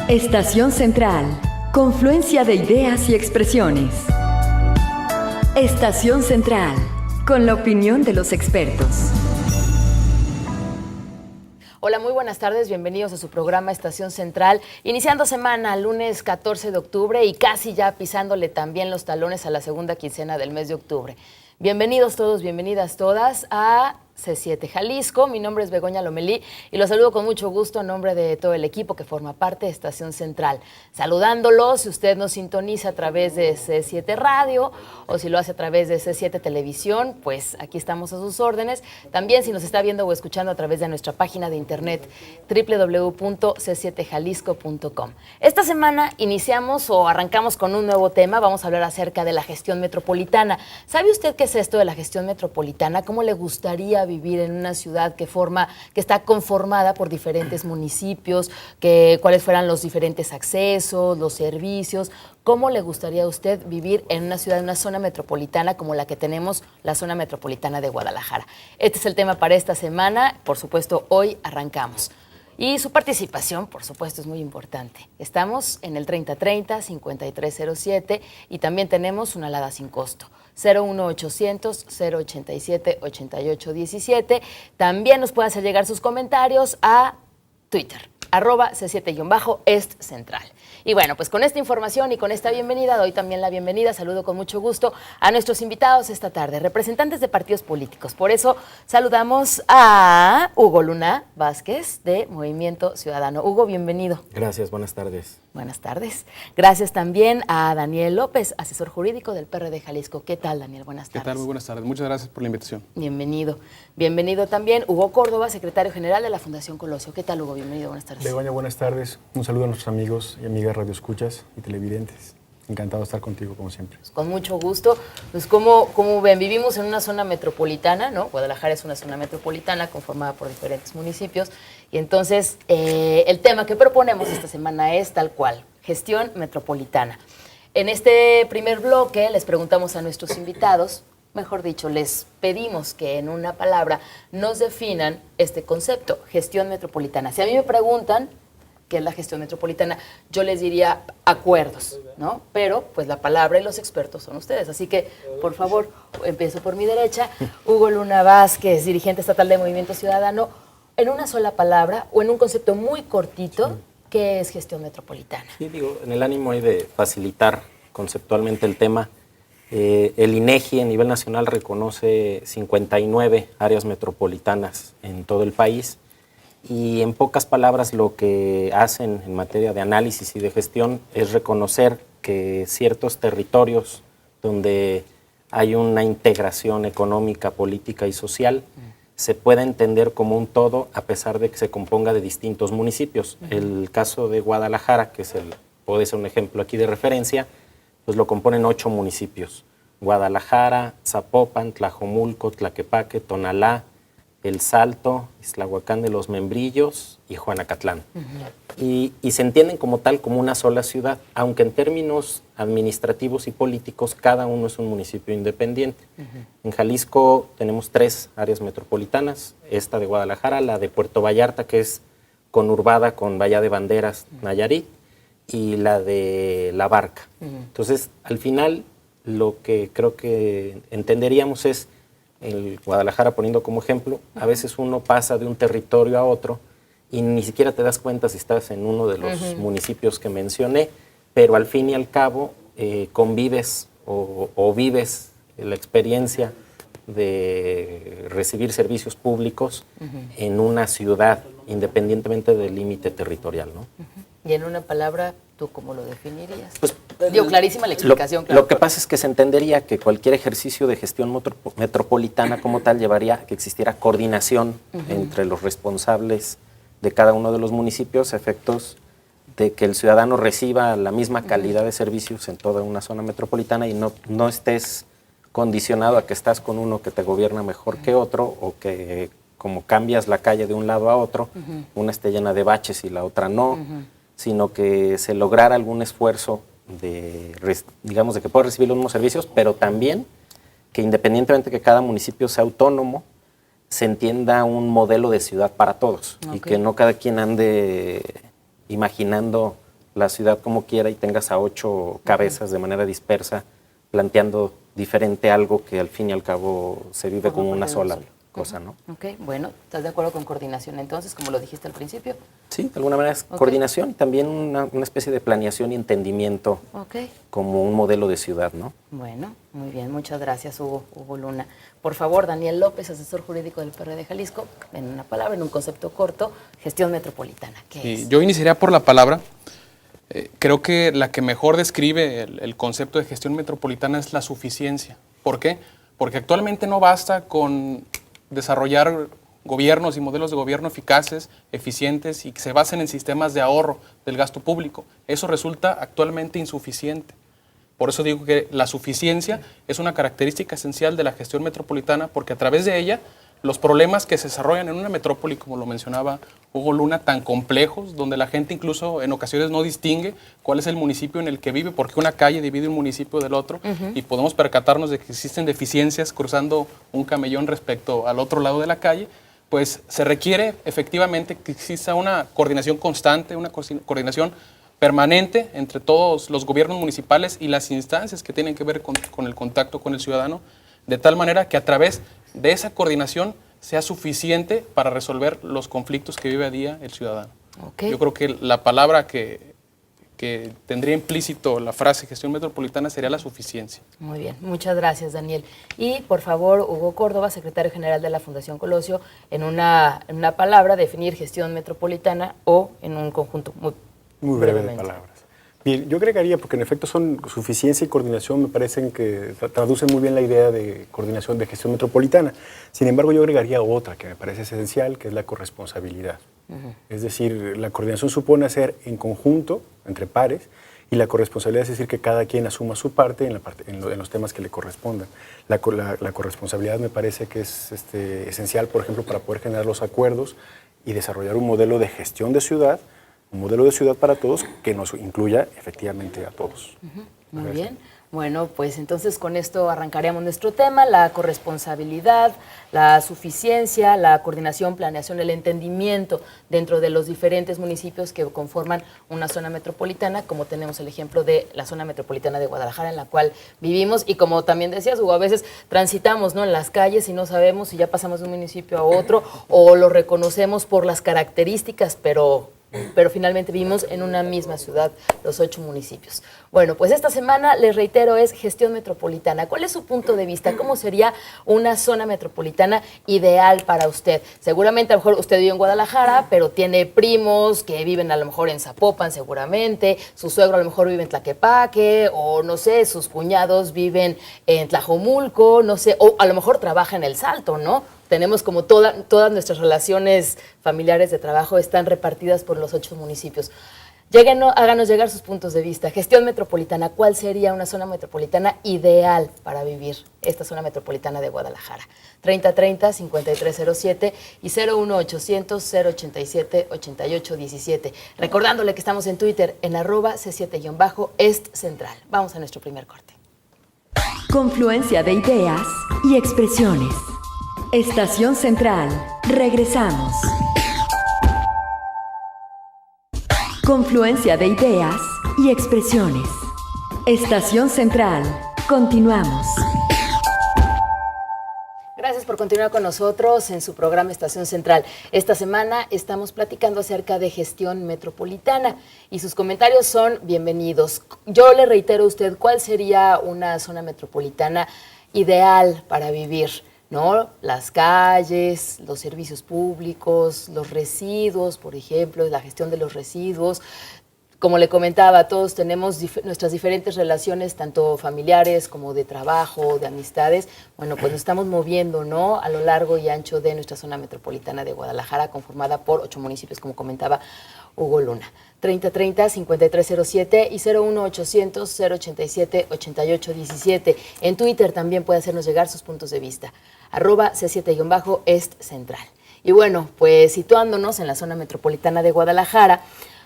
Estación Central, confluencia de ideas y expresiones. Estación Central, con la opinión de los expertos. Hola, muy buenas tardes, bienvenidos a su programa Estación Central, iniciando semana, lunes 14 de octubre y casi ya pisándole también los talones a la segunda quincena del mes de octubre. Bienvenidos todos, bienvenidas todas a C7 Jalisco. Mi nombre es Begoña Lomelí y los saludo con mucho gusto en nombre de todo el equipo que forma parte de Estación Central. Saludándolos, si usted nos sintoniza a través de C7 Radio o si lo hace a través de C7 Televisión, pues aquí estamos a sus órdenes. También si nos está viendo o escuchando a través de nuestra página de internet www.c7jalisco.com. Esta semana iniciamos o arrancamos con un nuevo tema. Vamos a hablar acerca de la gestión metropolitana. ¿Sabe usted qué es esto de la gestión metropolitana? ¿Cómo le gustaría vivir en una ciudad que está conformada por diferentes municipios, cuáles fueran los diferentes accesos, los servicios? ¿Cómo le gustaría a usted vivir en una ciudad, en una zona metropolitana como la que tenemos, la zona metropolitana de Guadalajara? Este es el tema para esta semana. Por supuesto, hoy arrancamos. Y su participación, por supuesto, es muy importante. Estamos en el 3030-5307 y también tenemos una alada sin costo. 01800-087-8817. También nos puede hacer llegar sus comentarios a Twitter, @C7-Est Central. Y bueno, pues con esta información y con esta bienvenida, doy también la bienvenida, saludo con mucho gusto a nuestros invitados esta tarde, representantes de partidos políticos. Por eso saludamos a Hugo Luna Vázquez de Movimiento Ciudadano. Hugo, bienvenido. Gracias, buenas tardes. Buenas tardes. Gracias también a Daniel López, asesor jurídico del PRD Jalisco. ¿Qué tal, Daniel? Buenas tardes. ¿Qué tal? Muy buenas tardes. Muchas gracias por la invitación. Bienvenido. Bienvenido también Hugo Córdoba, secretario general de la Fundación Colosio. ¿Qué tal, Hugo? Bienvenido, buenas tardes. Begoña, buenas tardes. Un saludo a nuestros amigos y amigas radioescuchas y televidentes. Encantado de estar contigo, como siempre. Con mucho gusto. Pues como ven, vivimos en una zona metropolitana, ¿no? Guadalajara es una zona metropolitana conformada por diferentes municipios. Y entonces, el tema que proponemos esta semana es tal cual, gestión metropolitana. En este primer bloque les preguntamos a nuestros invitados, mejor dicho, les pedimos que en una palabra nos definan este concepto, gestión metropolitana. Si a mí me preguntan qué es la gestión metropolitana, yo les diría acuerdos, ¿no? Pero pues la palabra y los expertos son ustedes. Así que, por favor, empiezo por mi derecha. Hugo Luna Vázquez, dirigente estatal de Movimiento Ciudadano. En una sola palabra o en un concepto muy cortito, sí, ¿qué es gestión metropolitana? Sí, digo, en el ánimo hay de facilitar conceptualmente el tema. El INEGI a nivel nacional reconoce 59 áreas metropolitanas en todo el país y en pocas palabras lo que hacen en materia de análisis y de gestión es reconocer que ciertos territorios donde hay una integración económica, política y social se puede entender como un todo a pesar de que se componga de distintos municipios. El caso de Guadalajara, que puede ser un ejemplo aquí de referencia, pues lo componen 8 municipios: Guadalajara, Zapopan, Tlajomulco, Tlaquepaque, Tonalá, El Salto, Islahuacán de los Membrillos y Juanacatlán. Y se entienden como tal, como una sola ciudad, aunque en términos administrativos y políticos cada uno es un municipio independiente. En Jalisco tenemos 3 áreas metropolitanas, esta de Guadalajara, la de Puerto Vallarta, que es conurbada con Bahía de Banderas, Nayarit, y la de La Barca. Entonces, al final, lo que creo que entenderíamos es, el Guadalajara poniendo como ejemplo, a veces uno pasa de un territorio a otro y ni siquiera te das cuenta si estás en uno de los municipios que mencioné, pero al fin y al cabo convives o vives la experiencia de recibir servicios públicos en una ciudad, independientemente del límite territorial, ¿no? Y en una palabra, ¿tú cómo lo definirías? Pues, digo, clarísima la explicación. Lo que pasa es que se entendería que cualquier ejercicio de gestión metropolitana como tal llevaría a que existiera coordinación entre los responsables de cada uno de los municipios a efectos de que el ciudadano reciba la misma calidad de servicios en toda una zona metropolitana y no estés condicionado a que estás con uno que te gobierna mejor que otro o que como cambias la calle de un lado a otro, una esté llena de baches y la otra no, sino que se lograra algún esfuerzo de que pueda recibir los mismos servicios, pero también que independientemente de que cada municipio sea autónomo, se entienda un modelo de ciudad para todos y que no cada quien ande imaginando la ciudad como quiera y tengas a 8 cabezas de manera dispersa planteando diferente algo que al fin y al cabo se vive como una sola cosa, ¿no? Ok, bueno, ¿estás de acuerdo con coordinación entonces, como lo dijiste al principio? Sí, de alguna manera es coordinación, también una especie de planeación y entendimiento como un modelo de ciudad, ¿no? Bueno, muy bien, muchas gracias, Hugo Luna. Por favor, Daniel López, asesor jurídico del PRD de Jalisco, en una palabra, en un concepto corto, gestión metropolitana. ¿Qué es? Yo iniciaría por la palabra. Creo que la que mejor describe el concepto de gestión metropolitana es la suficiencia. ¿Por qué? Porque actualmente no basta con desarrollar gobiernos y modelos de gobierno eficaces, eficientes y que se basen en sistemas de ahorro del gasto público. Eso resulta actualmente insuficiente. Por eso digo que la suficiencia es una característica esencial de la gestión metropolitana, porque a través de ella los problemas que se desarrollan en una metrópoli, como lo mencionaba Hugo Luna, tan complejos, donde la gente incluso en ocasiones no distingue cuál es el municipio en el que vive, porque una calle divide un municipio del otro, y podemos percatarnos de que existen deficiencias cruzando un camellón respecto al otro lado de la calle, pues se requiere efectivamente que exista una coordinación constante, una coordinación permanente entre todos los gobiernos municipales y las instancias que tienen que ver con el contacto con el ciudadano, de tal manera que a través de esa coordinación sea suficiente para resolver los conflictos que vive a día el ciudadano. Yo creo que la palabra que tendría implícito la frase gestión metropolitana sería la suficiencia. Muy bien, muchas gracias, Daniel. Y por favor, Hugo Córdoba, secretario general de la Fundación Colosio, en una palabra, definir gestión metropolitana o en un conjunto muy breve de palabras. Bien, yo agregaría, porque en efecto son suficiencia y coordinación, me parecen que traducen muy bien la idea de coordinación de gestión metropolitana. Sin embargo, yo agregaría otra que me parece esencial, que es la corresponsabilidad. Es decir, la coordinación supone hacer en conjunto, entre pares, y la corresponsabilidad es decir que cada quien asuma su parte en los temas que le correspondan. La corresponsabilidad me parece que es esencial, por ejemplo, para poder generar los acuerdos y desarrollar un modelo de gestión de ciudad, un modelo de ciudad para todos que nos incluya efectivamente a todos. Muy bien. Bueno, pues entonces con esto arrancaríamos nuestro tema, la corresponsabilidad, la suficiencia, la coordinación, planeación, el entendimiento dentro de los diferentes municipios que conforman una zona metropolitana, como tenemos el ejemplo de la zona metropolitana de Guadalajara, en la cual vivimos, y como también decías, Hugo, a veces transitamos, ¿no?, en las calles y no sabemos si ya pasamos de un municipio a otro o lo reconocemos por las características, pero finalmente vivimos en una misma ciudad, los 8 municipios. Bueno, pues esta semana, les reitero, es gestión metropolitana. ¿Cuál es su punto de vista? ¿Cómo sería una zona metropolitana ideal para usted? Seguramente a lo mejor usted vive en Guadalajara, pero tiene primos que viven a lo mejor en Zapopan seguramente, su suegro a lo mejor vive en Tlaquepaque, o no sé, sus cuñados viven en Tlajomulco, no sé, o a lo mejor trabaja en El Salto, ¿no? Tenemos como todas nuestras relaciones familiares de trabajo están repartidas por los 8 municipios. Háganos llegar sus puntos de vista. Gestión metropolitana, ¿cuál sería una zona metropolitana ideal para vivir esta zona metropolitana de Guadalajara? 3030-5307 y 01800-087-8817. Recordándole que estamos en Twitter en @C7-Est Central. Vamos a nuestro primer corte. Confluencia de ideas y expresiones. Estación Central. Regresamos. Confluencia de ideas y expresiones. Estación Central. Continuamos. Gracias por continuar con nosotros en su programa Estación Central. Esta semana estamos platicando acerca de gestión metropolitana y sus comentarios son bienvenidos. Yo le reitero a usted cuál sería una zona metropolitana ideal para vivir, ¿no? Las calles, los servicios públicos, los residuos, por ejemplo, la gestión de los residuos. Como le comentaba, todos tenemos nuestras diferentes relaciones, tanto familiares como de trabajo, de amistades. Bueno, pues nos estamos moviendo, ¿no?, a lo largo y ancho de nuestra zona metropolitana de Guadalajara, conformada por 8 municipios, como comentaba Hugo Luna. 3030-5307 y 01800-087-8817. En Twitter también puede hacernos llegar sus puntos de vista. @C7-Est Central. Y bueno, pues situándonos en la zona metropolitana de Guadalajara,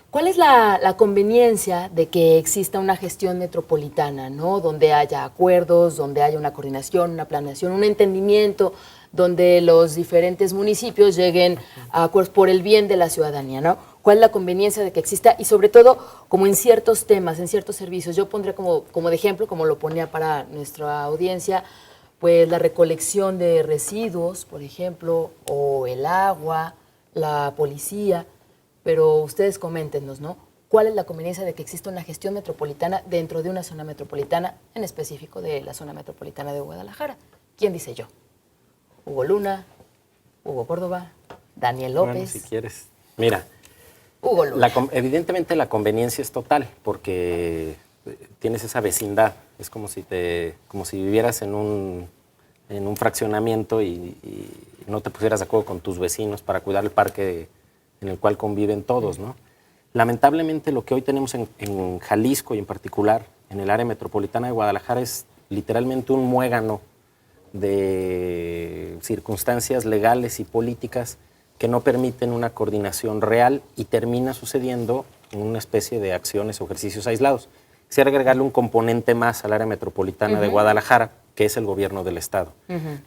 ¿cuál es la conveniencia de que exista una gestión metropolitana, ¿no?, donde haya acuerdos, donde haya una coordinación, una planeación, un entendimiento donde los diferentes municipios lleguen a acuerdos por el bien de la ciudadanía, ¿no? ¿Cuál es la conveniencia de que exista? Y sobre todo, como en ciertos temas, en ciertos servicios. Yo pondré como de ejemplo, como lo ponía para nuestra audiencia, pues la recolección de residuos, por ejemplo, o el agua, la policía. Pero ustedes coméntenos, ¿no? ¿Cuál es la conveniencia de que exista una gestión metropolitana dentro de una zona metropolitana, en específico de la zona metropolitana de Guadalajara? ¿Quién dice yo? Hugo Luna, Hugo Córdoba, Daniel López. Bueno, si quieres. Mira, Hugo Luna. Evidentemente la conveniencia es total, porque tienes esa vecindad. Es como si vivieras en un fraccionamiento y no te pusieras de acuerdo con tus vecinos para cuidar el parque en el cual conviven todos, ¿no? Lamentablemente lo que hoy tenemos en Jalisco y en particular en el área metropolitana de Guadalajara es literalmente un muégano de circunstancias legales y políticas que no permiten una coordinación real y termina sucediendo en una especie de acciones o ejercicios aislados. Quisiera agregarle un componente más al área metropolitana de Guadalajara, que es el gobierno del Estado.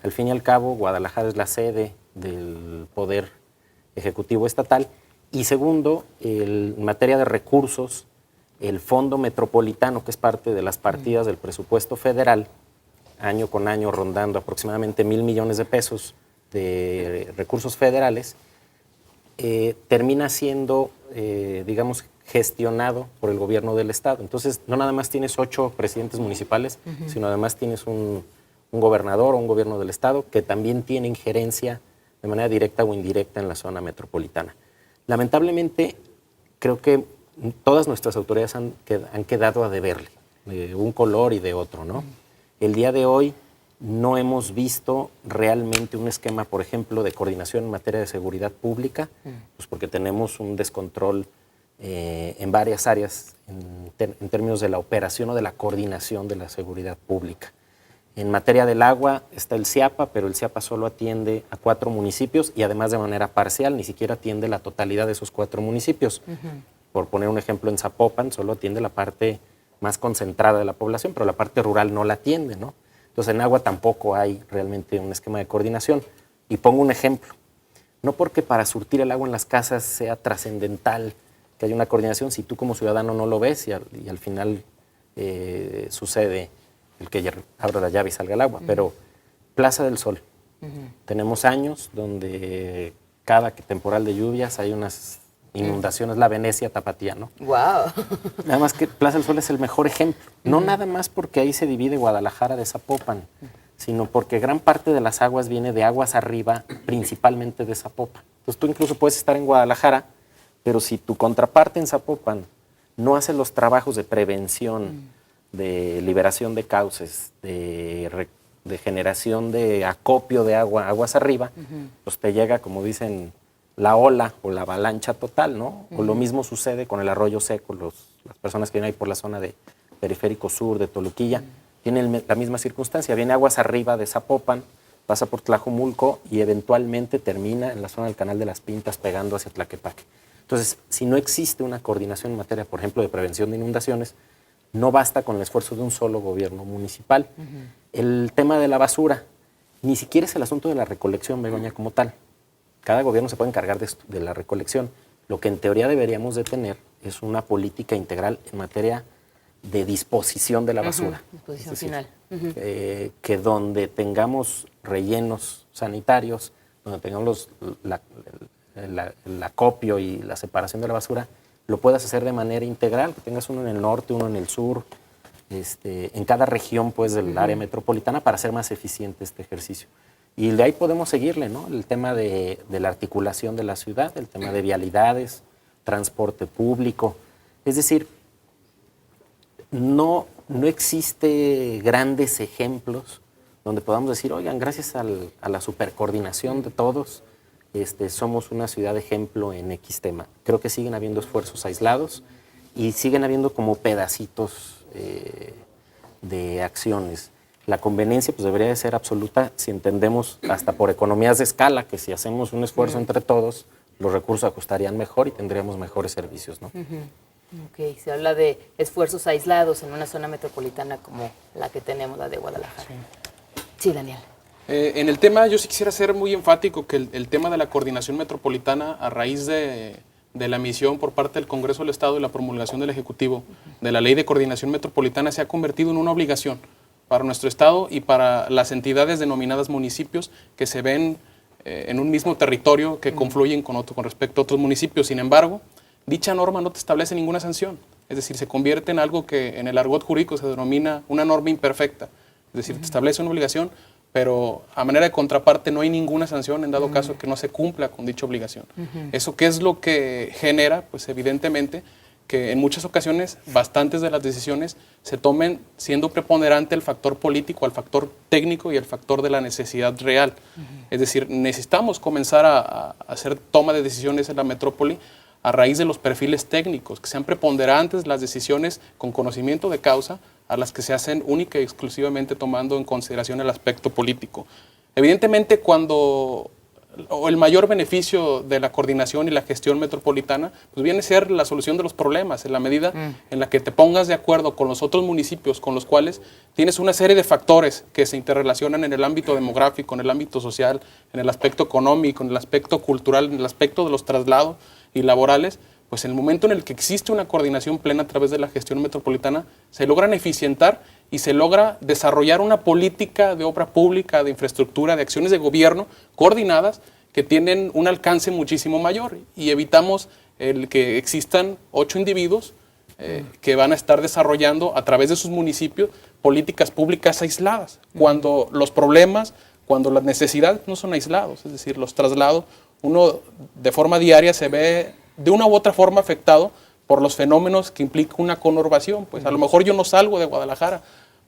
Al fin y al cabo, Guadalajara es la sede del Poder Ejecutivo Estatal. Y segundo, en materia de recursos, el Fondo Metropolitano, que es parte de las partidas del presupuesto federal, año con año rondando aproximadamente 1,000 millones de pesos de recursos federales, termina siendo, digamos, gestionado por el gobierno del Estado. Entonces, no nada más tienes 8 presidentes municipales, sino además tienes un gobernador o un gobierno del Estado que también tiene injerencia de manera directa o indirecta en la zona metropolitana. Lamentablemente, creo que todas nuestras autoridades han quedado a deberle, de un color y de otro, ¿no? El día de hoy no hemos visto realmente un esquema, por ejemplo, de coordinación en materia de seguridad pública, pues porque tenemos un descontrol en varias áreas en términos de la operación o de la coordinación de la seguridad pública. En materia del agua está el CIAPA, pero el CIAPA solo atiende a 4 municipios y además de manera parcial, ni siquiera atiende la totalidad de esos 4 municipios. Por poner un ejemplo, en Zapopan solo atiende la parte más concentrada de la población, pero la parte rural no la atiende, ¿no? Entonces en agua tampoco hay realmente un esquema de coordinación. Y pongo un ejemplo. No porque para surtir el agua en las casas sea trascendental que haya una coordinación, si tú como ciudadano no lo ves y al final sucede el que abra la llave y salga el agua. Pero Plaza del Sol. Tenemos años donde cada temporal de lluvias hay unas inundaciones, la Venecia tapatía, ¿no? ¡Wow! Nada más que Plaza del Sol es el mejor ejemplo. No nada más porque ahí se divide Guadalajara de Zapopan, sino porque gran parte de las aguas viene de aguas arriba, principalmente de Zapopan. Entonces tú incluso puedes estar en Guadalajara, pero si tu contraparte en Zapopan no hace los trabajos de prevención, de liberación de cauces, de generación de acopio de agua, aguas arriba, pues te llega, como dicen, la ola o la avalancha total, ¿no? O lo mismo sucede con el arroyo seco, las personas que vienen ahí por la zona de Periférico Sur, de Toluquilla, tienen la misma circunstancia, viene aguas arriba de Zapopan, pasa por Tlajomulco y eventualmente termina en la zona del Canal de las Pintas pegando hacia Tlaquepaque. Entonces, si no existe una coordinación en materia, por ejemplo, de prevención de inundaciones, no basta con el esfuerzo de un solo gobierno municipal. El tema de la basura, ni siquiera es el asunto de la recolección, Begoña, como tal. Cada gobierno se puede encargar de la recolección. Lo que en teoría deberíamos de tener es una política integral en materia de disposición de la basura. Disposición final. Que donde tengamos rellenos sanitarios, donde tengamos el acopio y la separación de la basura, lo puedas hacer de manera integral, que tengas uno en el norte, uno en el sur, en cada región pues, del área metropolitana para hacer más eficiente este ejercicio. Y de ahí podemos seguirle, ¿no? El tema de la articulación de la ciudad, el tema de vialidades, transporte público. Es decir, no existe grandes ejemplos donde podamos decir, oigan, gracias a la supercoordinación de todos, somos una ciudad ejemplo en X tema. Creo que siguen habiendo esfuerzos aislados y siguen habiendo como pedacitos de acciones. La conveniencia pues, debería de ser absoluta si entendemos hasta por economías de escala que si hacemos un esfuerzo entre todos, los recursos ajustarían mejor y tendríamos mejores servicios, ¿no? Ok, se habla de esfuerzos aislados en una zona metropolitana como la que tenemos, la de Guadalajara. Sí, Daniel. En el tema, yo sí quisiera ser muy enfático que el tema de la coordinación metropolitana, a raíz de la emisión por parte del Congreso del Estado y la promulgación del Ejecutivo de la Ley de Coordinación Metropolitana, se ha convertido en una obligación para nuestro Estado y para las entidades denominadas municipios que se ven en un mismo territorio, que confluyen con respecto a otros municipios. Sin embargo, dicha norma no te establece ninguna sanción. Es decir, se convierte en algo que en el argot jurídico se denomina una norma imperfecta. Es decir, te establece una obligación, pero a manera de contraparte no hay ninguna sanción en dado caso que no se cumpla con dicha obligación. ¿Eso qué es lo que genera? Pues evidentemente que en muchas ocasiones bastantes de las decisiones se tomen siendo preponderante el factor político, el factor técnico y el factor de la necesidad real. Es decir, necesitamos comenzar a hacer toma de decisiones en la metrópoli a raíz de los perfiles técnicos, que sean preponderantes las decisiones con conocimiento de causa a las que se hacen única y exclusivamente tomando en consideración el aspecto político. Evidentemente, el mayor beneficio de la coordinación y la gestión metropolitana pues viene a ser la solución de los problemas, en la medida en la que te pongas de acuerdo con los otros municipios con los cuales tienes una serie de factores que se interrelacionan en el ámbito demográfico, en el ámbito social, en el aspecto económico, en el aspecto cultural, en el aspecto de los traslados y laborales. Pues en el momento en el que existe una coordinación plena a través de la gestión metropolitana, se logran eficientar y se logra desarrollar una política de obra pública, de infraestructura, de acciones de gobierno coordinadas que tienen un alcance muchísimo mayor y evitamos el que existan 8 individuos que van a estar desarrollando a través de sus municipios políticas públicas aisladas, cuando los problemas, cuando las necesidades no son aislados, es decir, los traslados, uno de forma diaria se ve de una u otra forma afectado por los fenómenos que implica una conurbación. Pues a lo mejor yo no salgo de Guadalajara,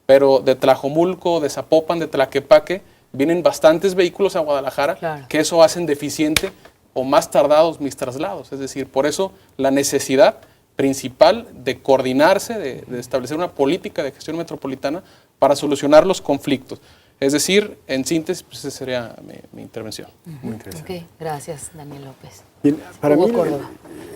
pero de Tlajomulco, de Zapopan, de Tlaquepaque, vienen bastantes vehículos a Guadalajara, que eso hacen deficiente o más tardados mis traslados. Es decir, por eso la necesidad principal de coordinarse, de establecer una política de gestión metropolitana para solucionar los conflictos. Es decir, en síntesis, pues esa sería mi intervención. Muy interesante. Ok, gracias, Daniel López. Bien, para Hugo mí, Córdoba.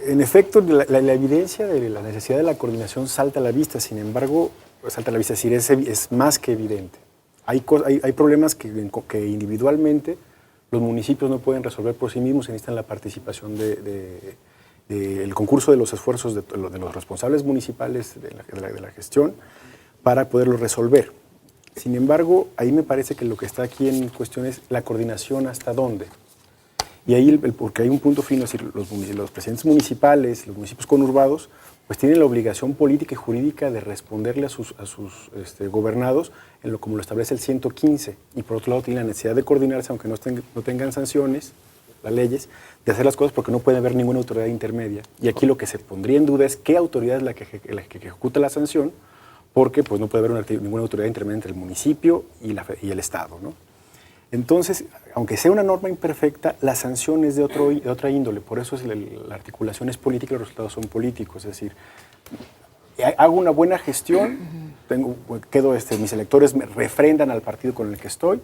en efecto, la evidencia de la necesidad de la coordinación salta a la vista. Sin embargo, salta a la vista, es decir, es más que evidente. Hay problemas que individualmente los municipios no pueden resolver por sí mismos, se necesitan la participación del concurso de los esfuerzos de los responsables municipales de la gestión para poderlo resolver. Sin embargo, ahí me parece que lo que está aquí en cuestión es la coordinación hasta dónde. Y ahí, porque hay un punto fino, es decir, los presidentes municipales, los municipios conurbados, pues tienen la obligación política y jurídica de responderle a sus gobernados como lo establece el 115. Y por otro lado, tienen la necesidad de coordinarse, aunque no tengan sanciones, las leyes, de hacer las cosas porque no puede haber ninguna autoridad intermedia. Y aquí lo que se pondría en duda es qué autoridad es la que ejecuta la sanción, porque pues, no puede haber ninguna autoridad intermedia entre el municipio y el Estado, ¿no? Entonces, aunque sea una norma imperfecta, la sanción es de otra índole. Por eso la articulación es política y los resultados son políticos. Es decir, hago una buena gestión, mis electores me refrendan al partido con el que estoy,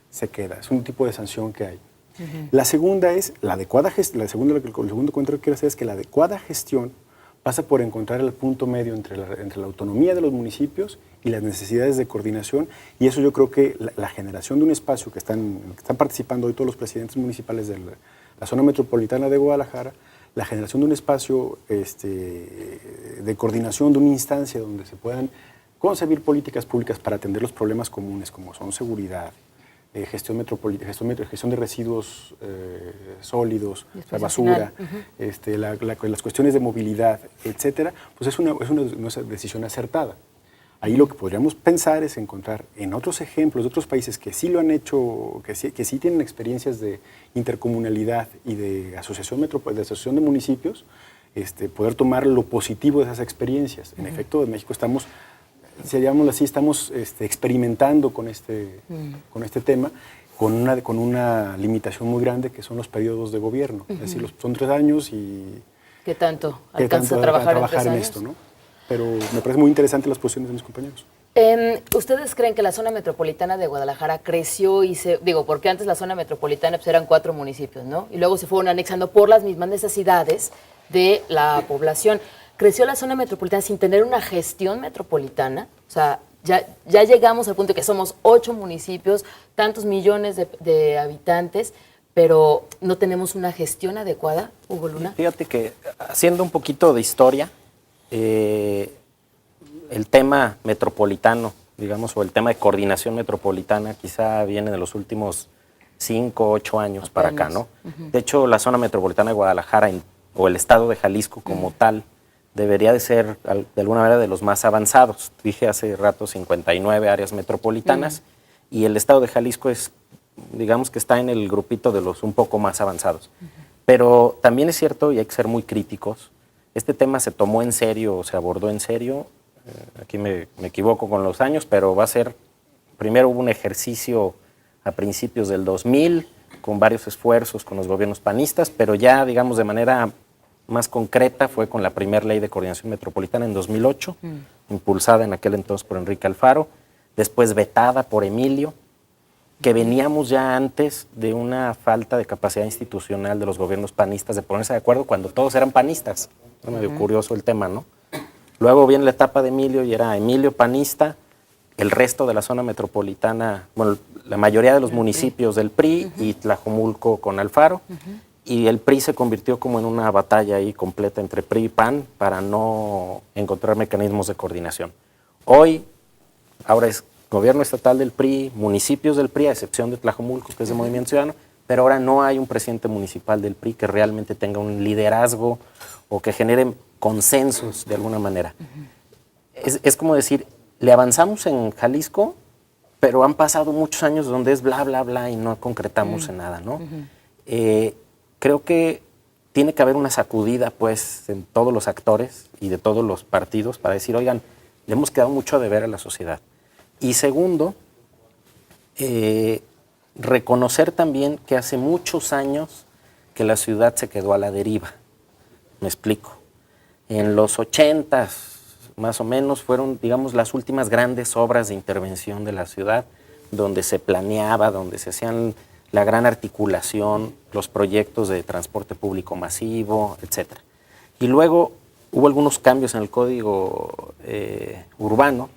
se queda. Es un tipo de sanción que hay. La segunda es la adecuada gestión. El segundo comentario que quiero hacer es que la adecuada gestión pasa por encontrar el punto medio entre la autonomía de los municipios y las necesidades de coordinación, y eso yo creo que la generación de un espacio que están participando hoy todos los presidentes municipales de la zona metropolitana de Guadalajara, la generación de un espacio de coordinación, de una instancia donde se puedan concebir políticas públicas para atender los problemas comunes como son seguridad, gestión de residuos sólidos, la basura, las cuestiones de movilidad, etcétera, pues es una decisión acertada. Ahí lo que podríamos pensar es encontrar en otros ejemplos de otros países que sí lo han hecho, que sí tienen experiencias de intercomunalidad y de asociación de municipios, poder tomar lo positivo de esas experiencias. En efecto, en México estamos, si llamámoslo así, estamos experimentando con este tema, con una limitación muy grande que son los periodos de gobierno. Es decir, son 3 años y... ¿Qué tanto alcanza a trabajar en esto, ¿no? Pero me parece muy interesante las posiciones de mis compañeros. ¿Ustedes creen que la zona metropolitana de Guadalajara creció porque antes la zona metropolitana pues eran 4 municipios, ¿no? Y luego se fueron anexando por las mismas necesidades de la población. ¿Creció la zona metropolitana sin tener una gestión metropolitana? O sea, ya llegamos al punto de que somos 8 municipios, tantos millones de habitantes, pero no tenemos una gestión adecuada, Hugo Luna. Fíjate que haciendo un poquito de historia, el tema metropolitano, digamos, o el tema de coordinación metropolitana quizá viene de los últimos 5 o 8 años para acá, ¿no? De hecho, la zona metropolitana de Guadalajara o el estado de Jalisco como tal debería de ser de alguna manera de los más avanzados. Dije hace rato 59 áreas metropolitanas y el estado de Jalisco es, digamos que está en el grupito de los un poco más avanzados. Pero también es cierto, y hay que ser muy críticos, este tema se tomó en serio o se abordó en serio, aquí me equivoco con los años, pero va a ser, primero hubo un ejercicio a principios del 2000, con varios esfuerzos con los gobiernos panistas, pero ya, digamos, de manera más concreta fue con la primera ley de coordinación metropolitana en 2008, impulsada en aquel entonces por Enrique Alfaro, después vetada por Emilio, que veníamos ya antes de una falta de capacidad institucional de los gobiernos panistas de ponerse de acuerdo cuando todos eran panistas. Es medio curioso el tema, ¿no? Luego viene la etapa de Emilio y era Emilio panista, el resto de la zona metropolitana, bueno, la mayoría de los municipios del PRI y Tlajomulco con Alfaro. Y el PRI se convirtió como en una batalla ahí completa entre PRI y PAN para no encontrar mecanismos de coordinación. Hoy, ahora es gobierno estatal del PRI, municipios del PRI, a excepción de Tlajomulco, que es de Movimiento Ciudadano, pero ahora no hay un presidente municipal del PRI que realmente tenga un liderazgo o que genere consensos de alguna manera. Es como decir, le avanzamos en Jalisco, pero han pasado muchos años donde es bla, bla, bla y no concretamos en nada, ¿no? Creo que tiene que haber una sacudida, pues, en todos los actores y de todos los partidos para decir, oigan, le hemos quedado mucho a deber a la sociedad. Y segundo, reconocer también que hace muchos años que la ciudad se quedó a la deriva. Me explico. En los 80s, más o menos, fueron, digamos, las últimas grandes obras de intervención de la ciudad, donde se planeaba, donde se hacían la gran articulación, los proyectos de transporte público masivo, etc. Y luego hubo algunos cambios en el código urbano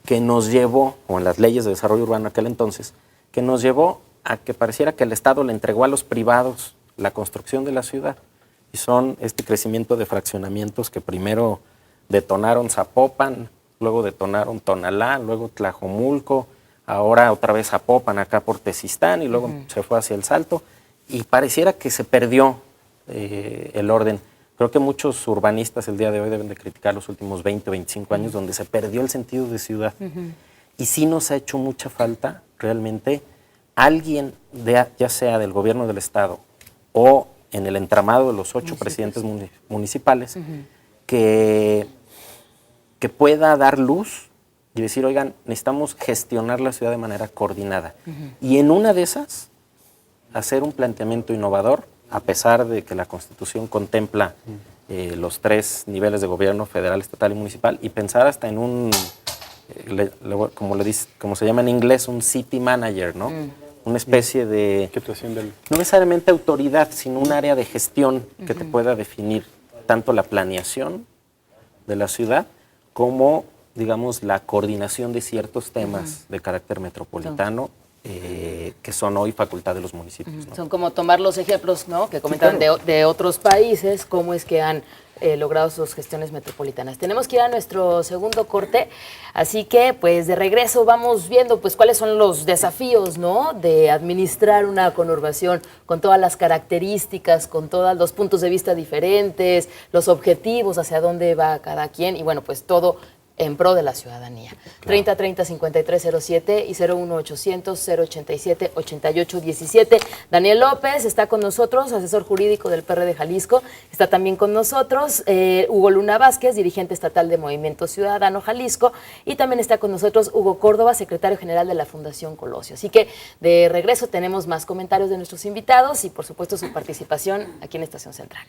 que nos llevó, o en las leyes de desarrollo urbano aquel entonces, que nos llevó a que pareciera que el Estado le entregó a los privados la construcción de la ciudad. Y son este crecimiento de fraccionamientos que primero detonaron Zapopan, luego detonaron Tonalá, luego Tlajomulco, ahora otra vez Zapopan acá por Tezistán y luego se fue hacia El Salto y pareciera que se perdió el orden. Creo que muchos urbanistas el día de hoy deben de criticar los últimos 20 o 25 años donde se perdió el sentido de ciudad. Y sí nos ha hecho mucha falta realmente alguien, ya sea del gobierno del Estado o en el entramado de los 8 presidentes municipales, que pueda dar luz y decir, oigan, necesitamos gestionar la ciudad de manera coordinada. Y en una de esas, hacer un planteamiento innovador, a pesar de que la Constitución contempla los 3 niveles de gobierno, federal, estatal y municipal, y pensar hasta en un, como se llama en inglés, un city manager, ¿no? Una especie de, no necesariamente autoridad, sino un área de gestión que te pueda definir tanto la planeación de la ciudad como, digamos, la coordinación de ciertos temas de carácter metropolitano que son hoy facultad de los municipios, ¿no? Son como tomar los ejemplos, ¿no?, que comentaban de otros países, cómo es que han logrado sus gestiones metropolitanas. Tenemos que ir a nuestro segundo corte, así que pues de regreso vamos viendo pues cuáles son los desafíos, ¿no?, de administrar una conurbación con todas las características, con todos los puntos de vista diferentes, los objetivos, hacia dónde va cada quien y bueno, pues todo en pro de la ciudadanía. Claro. 3030-5307 y 01800-087-8817. Daniel López está con nosotros, asesor jurídico del PR de Jalisco. Está también con nosotros Hugo Luna Vázquez, dirigente estatal de Movimiento Ciudadano Jalisco. Y también está con nosotros Hugo Córdoba, secretario general de la Fundación Colosio. Así que de regreso tenemos más comentarios de nuestros invitados y por supuesto su participación aquí en Estación Central.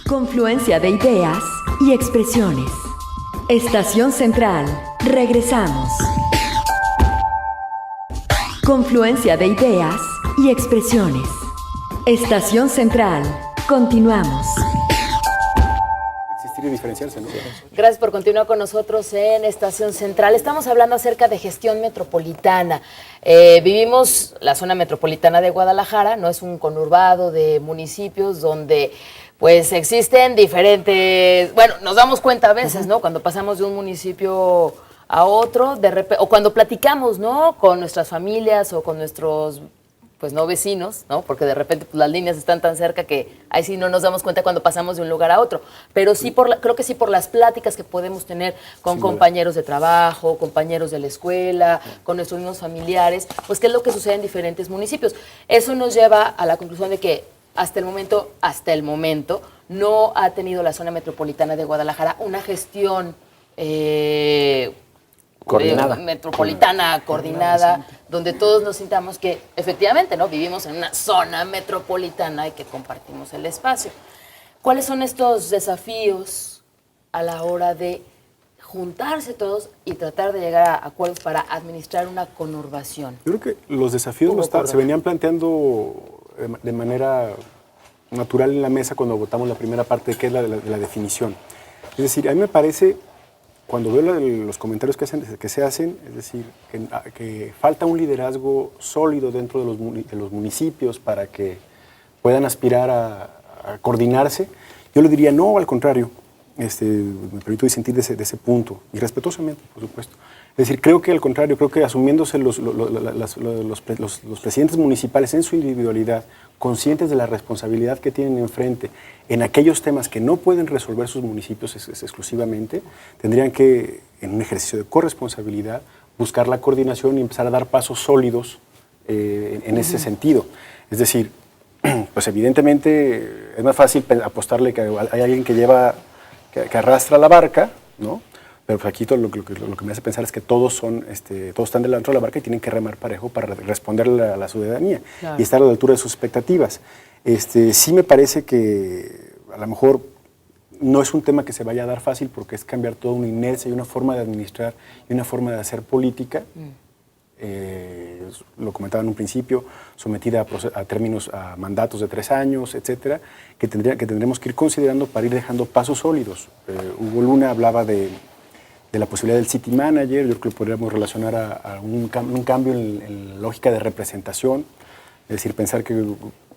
Confluencia de ideas y expresiones. Estación Central. Regresamos. Confluencia de ideas y expresiones. Estación Central. Continuamos. Existir diferenciarse, ¿no? Gracias por continuar con nosotros en Estación Central. Estamos hablando acerca de gestión metropolitana. Vivimos la zona metropolitana de Guadalajara, no es un conurbado de municipios donde pues existen diferentes, bueno, nos damos cuenta a veces, ¿no? Cuando pasamos de un municipio a otro, de repente, o cuando platicamos, ¿no? Con nuestras familias o con nuestros, pues no vecinos, ¿no? Porque de repente pues, las líneas están tan cerca que ahí sí no nos damos cuenta cuando pasamos de un lugar a otro. Pero sí, creo que sí por las pláticas que podemos tener con compañeros de trabajo, compañeros de la escuela, con nuestros mismos familiares, pues qué es lo que sucede en diferentes municipios. Eso nos lleva a la conclusión de que hasta el momento, no ha tenido la zona metropolitana de Guadalajara una gestión metropolitana, coordinada, donde todos nos sintamos que efectivamente no vivimos en una zona metropolitana y que compartimos el espacio. ¿Cuáles son estos desafíos a la hora de juntarse todos y tratar de llegar a acuerdos para administrar una conurbación? Yo creo que los desafíos se venían planteando de manera natural en la mesa cuando votamos la primera parte, que es la de la definición. Es decir, a mí me parece, cuando veo los comentarios que se hacen, es decir, que falta un liderazgo sólido dentro de los municipios para que puedan aspirar a coordinarse, yo le diría no, al contrario. Me permito disentir de ese punto, y respetuosamente, por supuesto. Es decir, creo que al contrario, creo que asumiéndose los presidentes municipales en su individualidad, conscientes de la responsabilidad que tienen enfrente en aquellos temas que no pueden resolver sus municipios exclusivamente, tendrían que, en un ejercicio de corresponsabilidad, buscar la coordinación y empezar a dar pasos sólidos en ese sentido. Es decir, pues evidentemente es más fácil apostarle que hay alguien que arrastra la barca, ¿no? Pero pues aquí lo que me hace pensar es que todos están dentro de la barca y tienen que remar parejo para responderle a la ciudadanía, claro, y estar a la altura de sus expectativas. Sí me parece que a lo mejor no es un tema que se vaya a dar fácil porque es cambiar toda una inercia y una forma de administrar y una forma de hacer política. Lo comentaba en un principio, sometida a mandatos de 3 años, etcétera, que tendremos que ir considerando para ir dejando pasos sólidos. Hugo Luna hablaba de la posibilidad del city manager. Yo creo que lo podríamos relacionar a un cambio en la lógica de representación, es decir, pensar que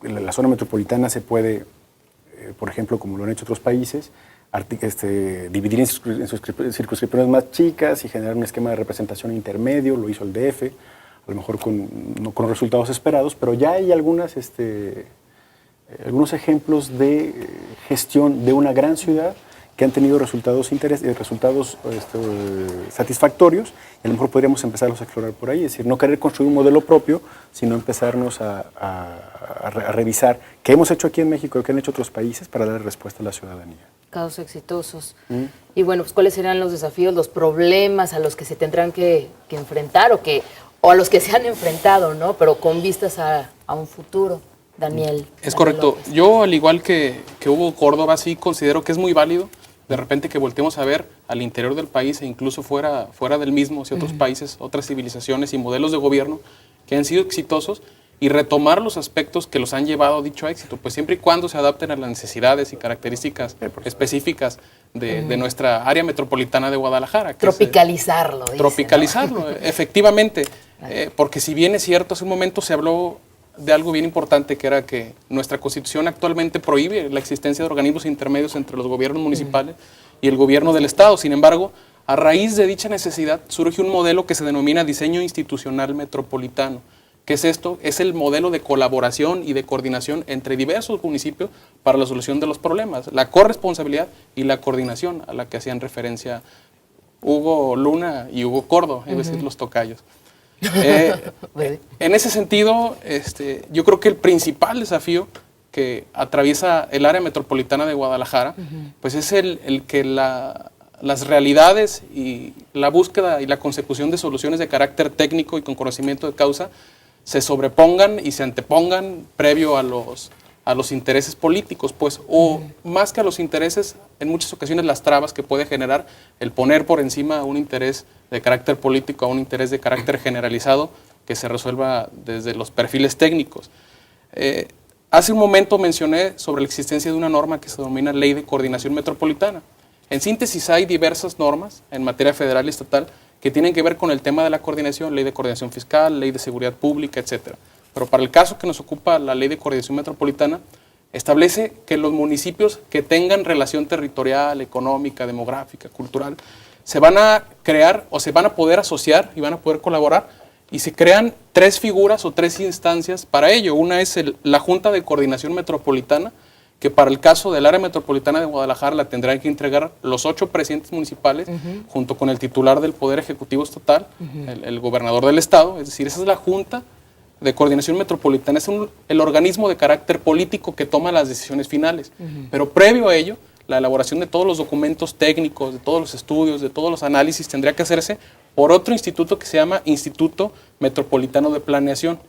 la zona metropolitana se puede, por ejemplo, como lo han hecho otros países, dividir en circunscripciones más chicas y generar un esquema de representación intermedio. Lo hizo el DF, a lo mejor no con resultados esperados, pero ya hay algunos ejemplos de gestión de una gran ciudad que han tenido resultados satisfactorios, y a lo mejor podríamos empezarlos a explorar por ahí. Es decir, no querer construir un modelo propio, sino empezarnos a revisar qué hemos hecho aquí en México y qué han hecho otros países para dar respuesta a la ciudadanía. Casos exitosos. Y bueno, pues ¿cuáles serán los desafíos, los problemas a los que se tendrán que enfrentar o a los que se han enfrentado, ¿no? Pero con vistas a un futuro? Daniel. Es correcto. López. Yo, al igual que Hugo Córdoba, sí considero que es muy válido de repente que volteemos a ver al interior del país e incluso fuera del mismo, hacia otros países, otras civilizaciones y modelos de gobierno que han sido exitosos, y retomar los aspectos que los han llevado a dicho éxito, pues siempre y cuando se adapten a las necesidades y características específicas de nuestra área metropolitana de Guadalajara. Tropicalizarlo. Tropicalizarlo, efectivamente, porque si bien es cierto, hace un momento se habló de algo bien importante, que era que nuestra Constitución actualmente prohíbe la existencia de organismos intermedios entre los gobiernos municipales y el gobierno del Estado. Sin embargo, a raíz de dicha necesidad surge un modelo que se denomina diseño institucional metropolitano. ¿Qué es esto? Es el modelo de colaboración y de coordinación entre diversos municipios para la solución de los problemas, la corresponsabilidad y la coordinación a la que hacían referencia Hugo Luna y Hugo Córdoba, es decir, los tocayos. En ese sentido, yo creo que el principal desafío que atraviesa el área metropolitana de Guadalajara, pues es el que las realidades y la búsqueda y la consecución de soluciones de carácter técnico y con conocimiento de causa se sobrepongan y se antepongan previo a los intereses políticos, pues, o más que a los intereses, en muchas ocasiones las trabas que puede generar el poner por encima un interés de carácter político a un interés de carácter generalizado que se resuelva desde los perfiles técnicos. Hace un momento mencioné sobre la existencia de una norma que se denomina Ley de Coordinación Metropolitana. En síntesis, hay diversas normas en materia federal y estatal que tienen que ver con el tema de la coordinación, ley de coordinación fiscal, ley de seguridad pública, etc. Pero para el caso que nos ocupa la ley de coordinación metropolitana, establece que los municipios que tengan relación territorial, económica, demográfica, cultural, se van a crear o se van a poder asociar y van a poder colaborar, y se crean 3 figuras o 3 instancias para ello. Una es la Junta de Coordinación Metropolitana, que para el caso del área metropolitana de Guadalajara la tendrán que entregar los 8 presidentes municipales, junto con el titular del Poder Ejecutivo Estatal, el gobernador del estado. Es decir, esa es la Junta de Coordinación Metropolitana, es el organismo de carácter político que toma las decisiones finales. Pero previo a ello, la elaboración de todos los documentos técnicos, de todos los estudios, de todos los análisis, tendría que hacerse por otro instituto que se llama Instituto Metropolitano de Planeación.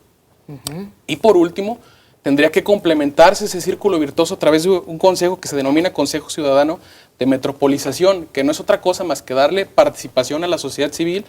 Y por último, tendría que complementarse ese círculo virtuoso a través de un consejo que se denomina Consejo Ciudadano de Metropolización, que no es otra cosa más que darle participación a la sociedad civil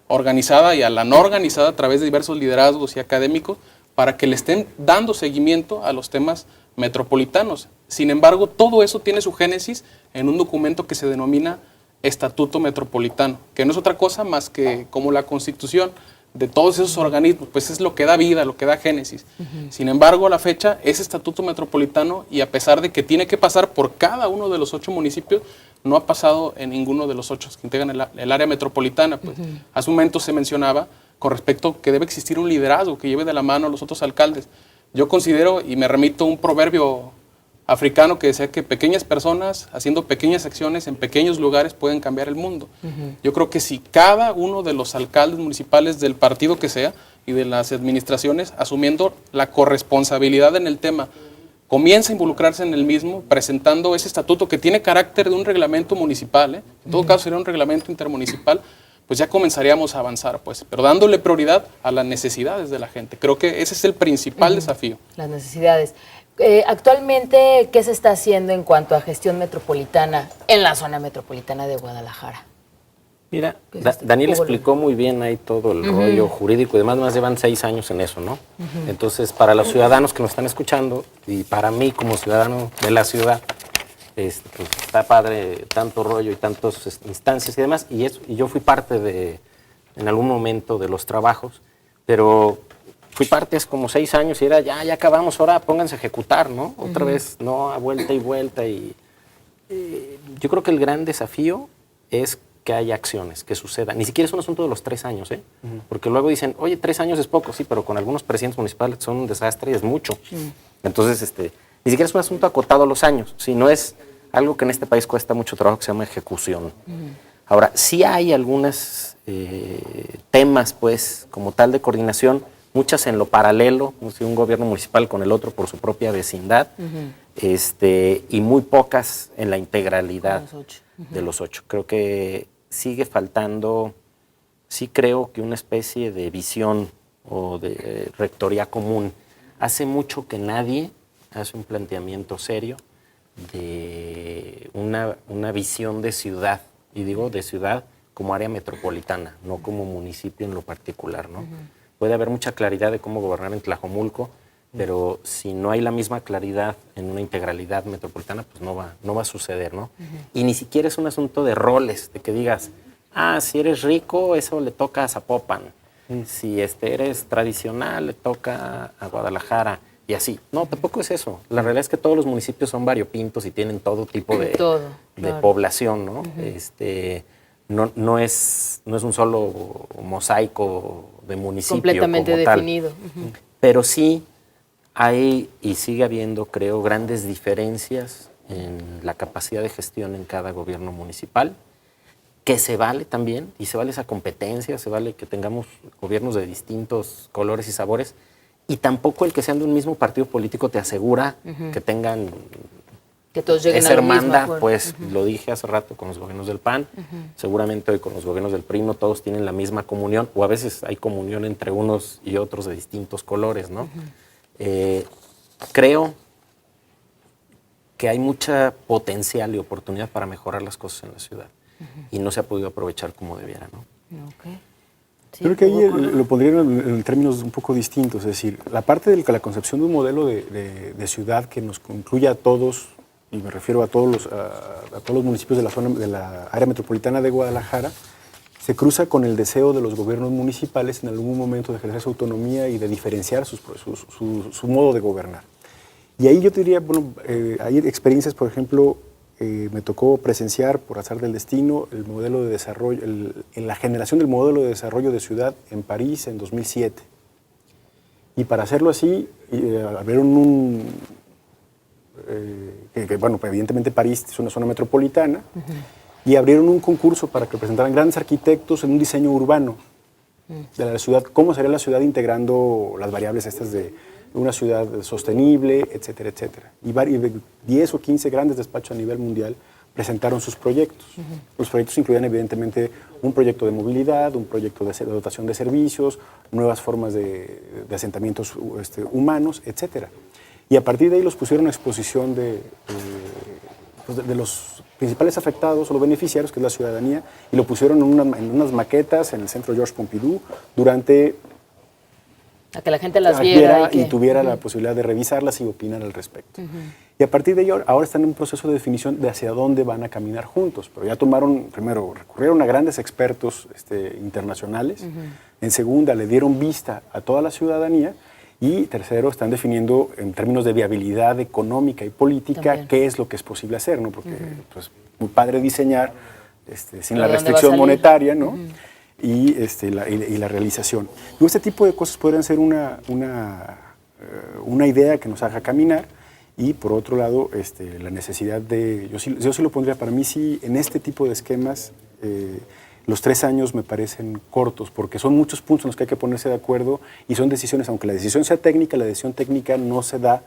organizada y a la no organizada a través de diversos liderazgos y académicos para que le estén dando seguimiento a los temas metropolitanos. Sin embargo, todo eso tiene su génesis en un documento que se denomina Estatuto Metropolitano, que no es otra cosa más que como la constitución de todos esos organismos, pues es lo que da vida, lo que da génesis. Sin embargo, a la fecha, ese Estatuto Metropolitano, y a pesar de que tiene que pasar por cada uno de los 8 municipios, no ha pasado en ninguno de los 8 que integran el área metropolitana. Pues. Hace un momento se mencionaba con respecto que debe existir un liderazgo que lleve de la mano a los otros alcaldes. Yo considero, y me remito a un proverbio africano que decía que pequeñas personas haciendo pequeñas acciones en pequeños lugares pueden cambiar el mundo. Yo creo que si cada uno de los alcaldes municipales del partido que sea y de las administraciones, asumiendo la corresponsabilidad en el tema, comienza a involucrarse en el mismo, presentando ese estatuto que tiene carácter de un reglamento municipal, en todo caso sería un reglamento intermunicipal, pues ya comenzaríamos a avanzar, pues, pero dándole prioridad a las necesidades de la gente. Creo que ese es el principal desafío. Las necesidades. Actualmente, ¿qué se está haciendo en cuanto a gestión metropolitana en la zona metropolitana de Guadalajara? Mira, Daniel explicó muy bien ahí todo el rollo jurídico y demás, más llevan 6 años en eso, ¿no? Entonces, para los ciudadanos que nos están escuchando y para mí como ciudadano de la ciudad, pues está padre tanto rollo y tantas instancias y demás, y yo fui parte en algún momento de los trabajos, pero fui parte hace como 6 años y era ya acabamos, ahora pónganse a ejecutar, ¿no? Otra vez, no, a vuelta y vuelta. Y yo creo que el gran desafío es que haya acciones, que sucedan. Ni siquiera es un asunto de los 3 años, ¿eh? Porque luego dicen, oye, 3 años es poco, sí, pero con algunos presidentes municipales son un desastre y es mucho. Entonces, ni siquiera es un asunto acotado a los años, sino es algo que en este país cuesta mucho trabajo, que se llama ejecución. Ahora, sí hay algunos temas, pues, como tal de coordinación, muchas en lo paralelo, un gobierno municipal con el otro por su propia vecindad, y muy pocas en la integralidad de los 8. Creo que sigue faltando, sí creo que una especie de visión o de rectoría común. Hace mucho que nadie hace un planteamiento serio de una visión de ciudad, y digo de ciudad como área metropolitana, no como municipio en lo particular, ¿no? Puede haber mucha claridad de cómo gobernar en Tlajomulco, pero si no hay la misma claridad en una integralidad metropolitana, pues no va a suceder, ¿no? Y ni siquiera es un asunto de roles, de que digas, si eres rico, eso le toca a Zapopan. Si eres tradicional, le toca a Guadalajara, y así. No, tampoco es eso. La realidad es que todos los municipios son variopintos y tienen todo tipo de población, ¿no? No es un solo mosaico de municipio completamente como tal. definido. Pero sí hay y sigue habiendo, creo, grandes diferencias en la capacidad de gestión en cada gobierno municipal, que se vale también, y se vale esa competencia, se vale que tengamos gobiernos de distintos colores y sabores, y tampoco el que sean de un mismo partido político te asegura que tengan que todos lleguen esa a lo mismo hermandad, acuerdo. pues lo dije hace rato con los gobiernos del PAN, seguramente hoy con los gobiernos del PRI no todos tienen la misma comunión, o a veces hay comunión entre unos y otros de distintos colores, ¿no? Creo que hay mucha potencial y oportunidad para mejorar las cosas en la ciudad y no se ha podido aprovechar como debiera, ¿no? Sí, creo que ahí lo pondría en términos un poco distintos, es decir, la parte de la concepción de un modelo de ciudad que nos incluya a todos y me refiero a todos los municipios de la zona de la área metropolitana de Guadalajara, se cruza con el deseo de los gobiernos municipales en algún momento de ejercer su autonomía y de diferenciar su modo de gobernar. Y ahí yo te diría, bueno, hay experiencias, por ejemplo, me tocó presenciar, por azar del destino, el modelo de desarrollo, en la generación del modelo de desarrollo de ciudad en París en 2007. Y para hacerlo así, abrieron bueno, evidentemente París es una zona metropolitana, y abrieron un concurso para que presentaran grandes arquitectos en un diseño urbano de la ciudad, cómo sería la ciudad integrando las variables estas de una ciudad sostenible, etcétera, etcétera. Y 10 o 15 grandes despachos a nivel mundial presentaron sus proyectos. Los proyectos incluían evidentemente un proyecto de movilidad, un proyecto de dotación de servicios, nuevas formas de asentamientos humanos, etcétera. Y a partir de ahí los pusieron a exposición de los principales afectados o los beneficiarios, que es la ciudadanía, y lo pusieron en unas maquetas en el Centro Georges Pompidou durante... A que la gente las viera y tuviera la posibilidad de revisarlas y opinar al respecto. Y a partir de ello, ahora están en un proceso de definición de hacia dónde van a caminar juntos. Pero ya recurrieron a grandes expertos internacionales. En segunda, le dieron vista a toda la ciudadanía. Y tercero, están definiendo en términos de viabilidad económica y política también qué es lo que es posible hacer, ¿no? Porque pues, muy padre diseñar sin la ¿de dónde va a restricción salir? monetaria, ¿no? Y la realización. Y este tipo de cosas podrían ser una idea que nos haga caminar, y por otro lado, la necesidad de... Yo sí lo pondría, para mí sí, en este tipo de esquemas, los 3 años me parecen cortos, porque son muchos puntos en los que hay que ponerse de acuerdo, y son decisiones, aunque la decisión sea técnica, la decisión técnica no se da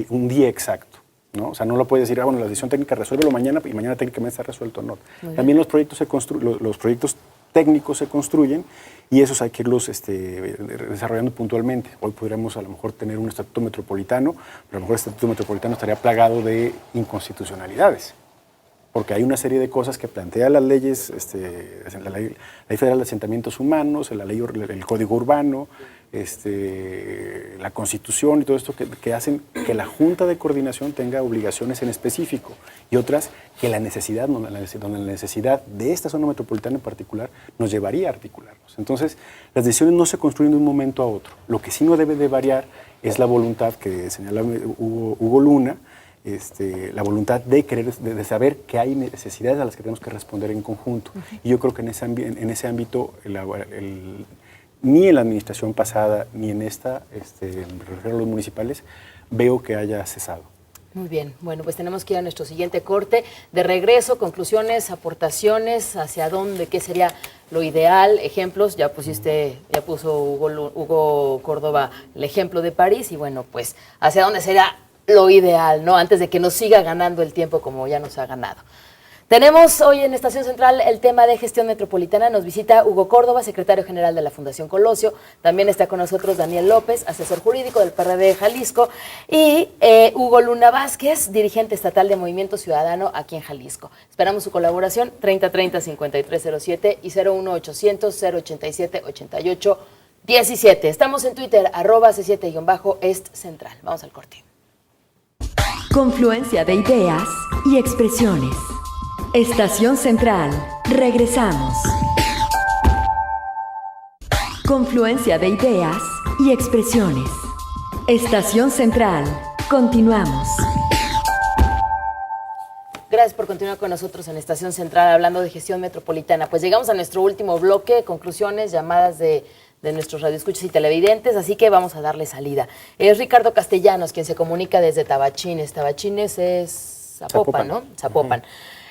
un día exacto, ¿no? O sea, no lo puedes decir, bueno, la decisión técnica resuélvelo mañana y mañana técnicamente está resuelto, no. También los proyectos los proyectos técnicos se construyen, y esos hay que irlos desarrollando puntualmente. Hoy podríamos a lo mejor tener un estatuto metropolitano, pero a lo mejor el estatuto metropolitano estaría plagado de inconstitucionalidades, porque hay una serie de cosas que plantea las leyes, la ley Federal de Asentamientos Humanos, el Código Urbano, la Constitución y todo esto que hacen que la Junta de Coordinación tenga obligaciones en específico, y otras que la necesidad de esta zona metropolitana en particular nos llevaría a articularnos. Entonces, las decisiones no se construyen de un momento a otro. Lo que sí no debe de variar es la voluntad que señala Hugo Luna, la voluntad de saber que hay necesidades a las que tenemos que responder en conjunto. Y yo creo que en ese ámbito ni en la administración pasada ni en esta, me refiero a los municipales, veo que haya cesado. Muy bien, bueno, pues tenemos que ir a nuestro siguiente corte. De regreso, conclusiones, aportaciones, hacia dónde, qué sería lo ideal, ejemplos. Ya puso Hugo Córdoba el ejemplo de París, y bueno, pues hacia dónde sería lo ideal, ¿no? Antes de que nos siga ganando el tiempo como ya nos ha ganado. Tenemos hoy en Estación Central el tema de gestión metropolitana. Nos visita Hugo Córdoba, secretario general de la Fundación Colosio. También está con nosotros Daniel López, asesor jurídico del PRD de Jalisco. Y Hugo Luna Vázquez, dirigente estatal de Movimiento Ciudadano aquí en Jalisco. Esperamos su colaboración, 3030-5307 y 01800-087-8817. Estamos en Twitter, @C7-Est Central. Vamos al corte. Confluencia de ideas y expresiones. Estación Central. Regresamos. Confluencia de ideas y expresiones. Estación Central. Continuamos. Gracias por continuar con nosotros en Estación Central hablando de gestión metropolitana. Pues llegamos a nuestro último bloque, conclusiones, llamadas de nuestros radioescuchas y televidentes, así que vamos a darle salida. Es Ricardo Castellanos quien se comunica desde Tabachines. Tabachines es Zapopan, ¿no? Zapopan.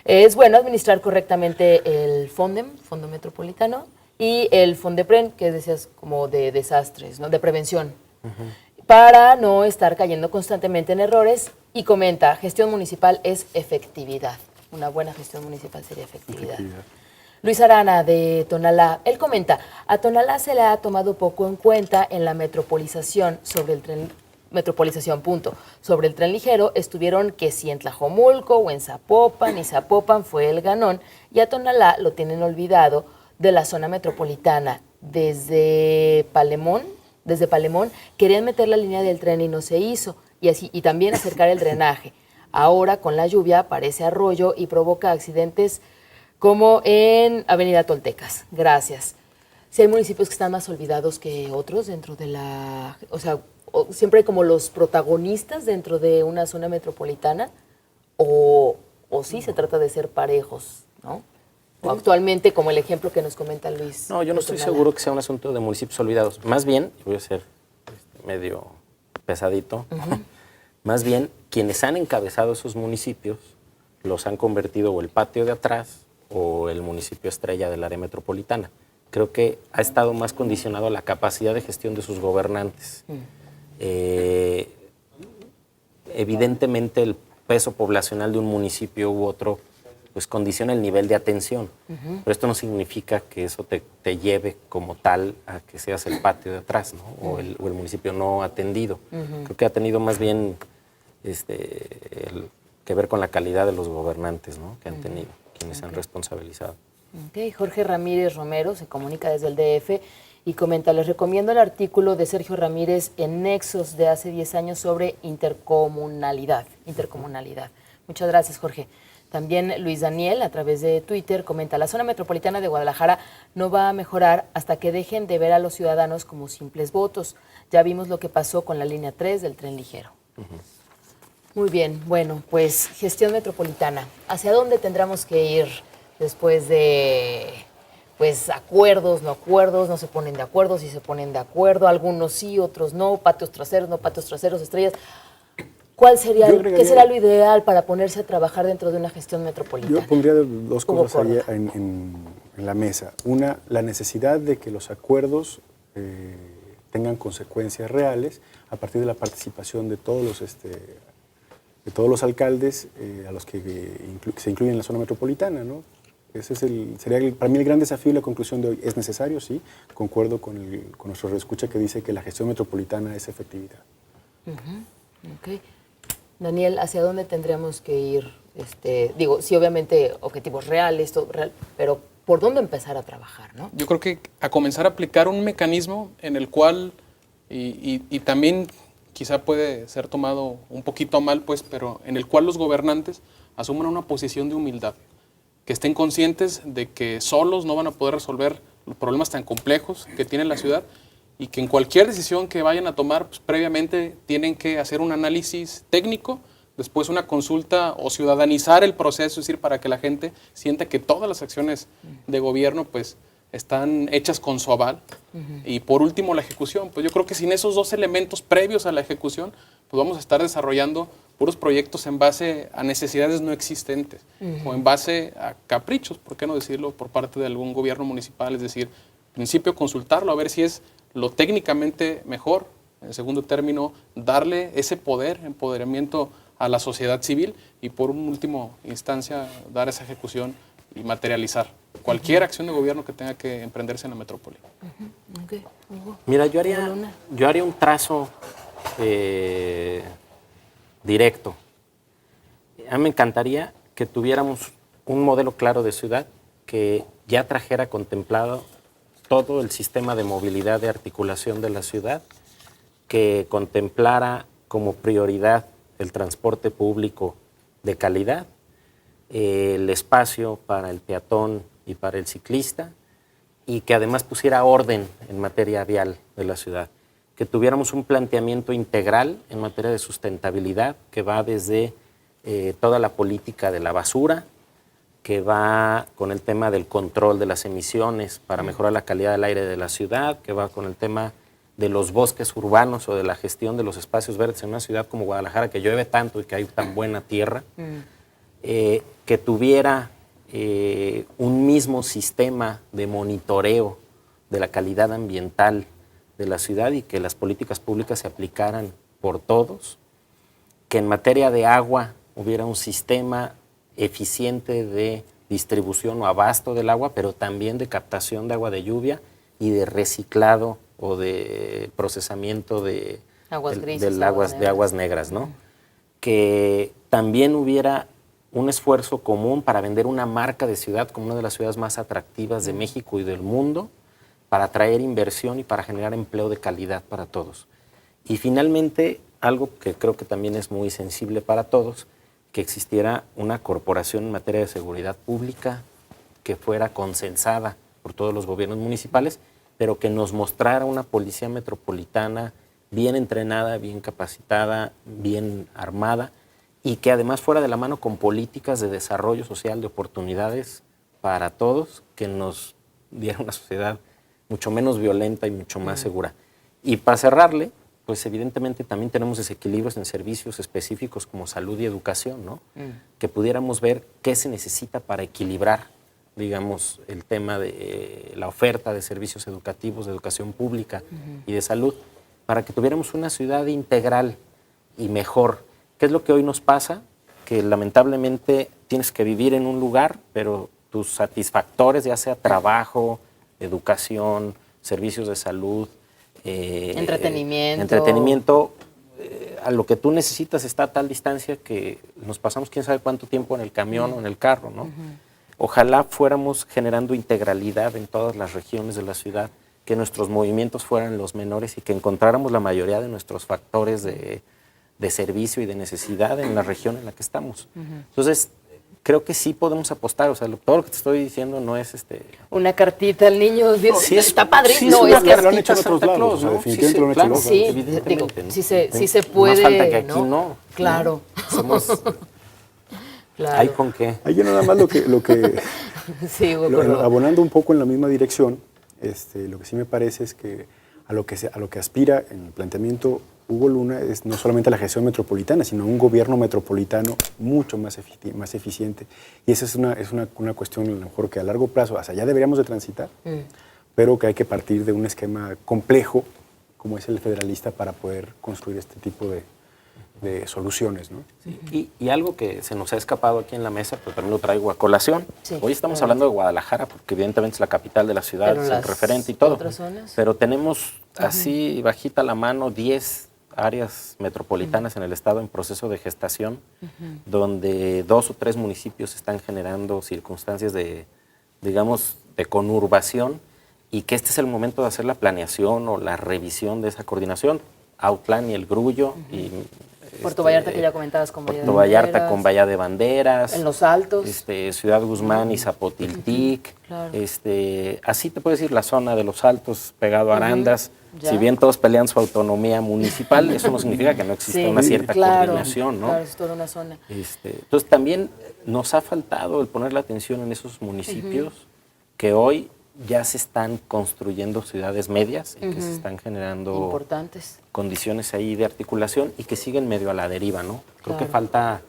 Es bueno administrar correctamente el FONDEM, Fondo Metropolitano, y el FONDEPREN, que decías como de desastres, ¿no? De prevención, para no estar cayendo constantemente en errores. Y comenta, gestión municipal es efectividad. Una buena gestión municipal sería efectividad. Luis Arana, de Tonalá, él comenta, a Tonalá se le ha tomado poco en cuenta en la metropolización sobre el tren, punto. Sobre el tren ligero estuvieron que si en Tlajomulco o en Zapopan, y Zapopan fue el ganón, y a Tonalá lo tienen olvidado de la zona metropolitana. Desde Palemón querían meter la línea del tren y no se hizo. y también acercar el drenaje. Ahora con la lluvia aparece arroyo y provoca accidentes como en Avenida Toltecas. Gracias. Si hay municipios que están más olvidados que otros dentro de la... O sea, siempre hay como los protagonistas dentro de una zona metropolitana o sí se trata de ser parejos, ¿no? O actualmente, como el ejemplo que nos comenta Luis. No, yo no estoy seguro que sea un asunto de municipios olvidados. Más bien, voy a ser medio pesadito, más bien quienes han encabezado esos municipios los han convertido o el patio de atrás o el municipio estrella del área metropolitana. Creo que ha estado más condicionado a la capacidad de gestión de sus gobernantes. Evidentemente el peso poblacional de un municipio u otro pues condiciona el nivel de atención, pero esto no significa que eso te lleve como tal a que seas el patio de atrás, ¿no? O el municipio no atendido. Creo que ha tenido más bien que ver con la calidad de los gobernantes, ¿no? Que han tenido, quienes se han responsabilizado. Okay. Jorge Ramírez Romero se comunica desde el DF y comenta, les recomiendo el artículo de Sergio Ramírez en Nexos de hace 10 años sobre intercomunalidad. Muchas gracias, Jorge. También Luis Daniel, a través de Twitter, comenta, la zona metropolitana de Guadalajara no va a mejorar hasta que dejen de ver a los ciudadanos como simples votos. Ya vimos lo que pasó con la línea 3 del tren ligero. Muy bien, bueno, pues gestión metropolitana. ¿Hacia dónde tendremos que ir después de, pues, acuerdos, no se ponen de acuerdo, sí se ponen de acuerdo, algunos sí, otros no, patios traseros, estrellas? ¿Cuál sería, qué será lo ideal para ponerse a trabajar dentro de una gestión metropolitana? Yo pondría dos cosas ahí en la mesa. Una, la necesidad de que los acuerdos tengan consecuencias reales a partir de la participación de todos los alcaldes a los que se incluyen en la zona metropolitana, ¿no? Ese sería para mí el gran desafío y la conclusión de hoy. ¿Es necesario? Sí. Concuerdo con nuestro reescucha que dice que la gestión metropolitana es efectividad. Okay. Daniel, ¿hacia dónde tendríamos que ir? Sí, obviamente objetivos reales, todo real, pero ¿por dónde empezar a trabajar, no? Yo creo que a comenzar a aplicar un mecanismo en el cual, y también quizá puede ser tomado un poquito a mal, pues, pero en el cual los gobernantes asuman una posición de humildad, que estén conscientes de que solos no van a poder resolver los problemas tan complejos que tiene la ciudad y que en cualquier decisión que vayan a tomar, pues, previamente tienen que hacer un análisis técnico, después una consulta o ciudadanizar el proceso, es decir, para que la gente sienta que todas las acciones de gobierno pues, están hechas con su aval. Y por último, la ejecución. Pues yo creo que sin esos dos elementos previos a la ejecución, pues vamos a estar desarrollando puros proyectos en base a necesidades no existentes o en base a caprichos, ¿por qué no decirlo?, por parte de algún gobierno municipal. Es decir, en principio consultarlo, a ver si es lo técnicamente mejor. En segundo término, darle ese poder, empoderamiento a la sociedad civil y por último instancia dar esa ejecución y materializar cualquier acción de gobierno que tenga que emprenderse en la metrópoli. Mira, yo haría un trazo directo. A mí me encantaría que tuviéramos un modelo claro de ciudad que ya trajera contemplado todo el sistema de movilidad, de articulación de la ciudad, que contemplara como prioridad el transporte público de calidad, el espacio para el peatón y para el ciclista, y que además pusiera orden en materia vial de la ciudad, que tuviéramos un planteamiento integral en materia de sustentabilidad que va desde toda la política de la basura, que va con el tema del control de las emisiones para mejorar la calidad del aire de la ciudad, que va con el tema de los bosques urbanos o de la gestión de los espacios verdes en una ciudad como Guadalajara, que llueve tanto y que hay tan buena tierra, que tuviera un mismo sistema de monitoreo de la calidad ambiental de la ciudad y que las políticas públicas se aplicaran por todos, que en materia de agua hubiera un sistema eficiente de distribución o abasto del agua, pero también de captación de agua de lluvia y de reciclado o de procesamiento de aguas negras, ¿no? Que también hubiera un esfuerzo común para vender una marca de ciudad como una de las ciudades más atractivas de México y del mundo, para atraer inversión y para generar empleo de calidad para todos. Y finalmente, algo que creo que también es muy sensible para todos, que existiera una corporación en materia de seguridad pública que fuera consensada por todos los gobiernos municipales, pero que nos mostrara una policía metropolitana bien entrenada, bien capacitada, bien armada, y que además fuera de la mano con políticas de desarrollo social, de oportunidades para todos, que nos diera una sociedad mucho menos violenta y mucho más segura. Y para cerrarle, pues evidentemente también tenemos desequilibrios en servicios específicos como salud y educación, ¿no? Que pudiéramos ver qué se necesita para equilibrar, digamos, el tema de la oferta de servicios educativos, de educación pública y de salud, para que tuviéramos una ciudad integral y mejor. ¿Qué es lo que hoy nos pasa? Que lamentablemente tienes que vivir en un lugar, pero tus satisfactores, ya sea trabajo, educación, servicios de salud, entretenimiento, a lo que tú necesitas está a tal distancia que nos pasamos quién sabe cuánto tiempo en el camión o en el carro, ¿no? Ojalá fuéramos generando integralidad en todas las regiones de la ciudad, que nuestros movimientos fueran los menores y que encontráramos la mayoría de nuestros factores de servicio y de necesidad en la región en la que estamos. Entonces, creo que sí podemos apostar, o sea, todo lo que te estoy diciendo no es una cartita al niño, digo, sí está padrísimo. Sí, es que lo han hecho en otros lados, ¿no? Definitivamente lo han hecho en otros sí, lados. digo, Evidentemente, ¿no? sí se puede. Más falta que aquí no. Claro. Somos... Claro. ¿Hay con qué? Ahí yo nada más lo que Sí, abonando un poco en la misma dirección, lo que sí me parece es que a lo que aspira en el planteamiento Hugo Luna es no solamente la gestión metropolitana, sino un gobierno metropolitano mucho más eficiente. Y esa es una cuestión, a lo mejor, que a largo plazo, hacia allá deberíamos de transitar, pero que hay que partir de un esquema complejo, como es el federalista, para poder construir este tipo de soluciones, ¿no? Sí. Y algo que se nos ha escapado aquí en la mesa, pero también lo traigo a colación. Sí, hoy estamos hablando de Guadalajara, porque evidentemente es la capital de la ciudad, es el referente y todo. ¿Otras zonas? Pero tenemos así bajita la mano 10 áreas metropolitanas en el estado en proceso de gestación, donde 2 o 3 municipios están generando circunstancias de, digamos, de conurbación, y que este es el momento de hacer la planeación o la revisión de esa coordinación. Outland y El Grullo, y Puerto Vallarta, que ya comentabas, con Puerto Vallarta con Bahía de Banderas. En Los Altos. Ciudad Guzmán y Zapotiltic. Claro. Así te puedo decir, la zona de Los Altos, pegado a Arandas. Ya. Si bien todos pelean su autonomía municipal, eso no significa que no exista una cierta coordinación, ¿no? Claro, es toda una zona. Entonces también nos ha faltado el poner la atención en esos municipios que hoy ya se están construyendo ciudades medias y que se están generando importantes condiciones ahí de articulación y que siguen medio a la deriva, ¿no? Creo que Claro. falta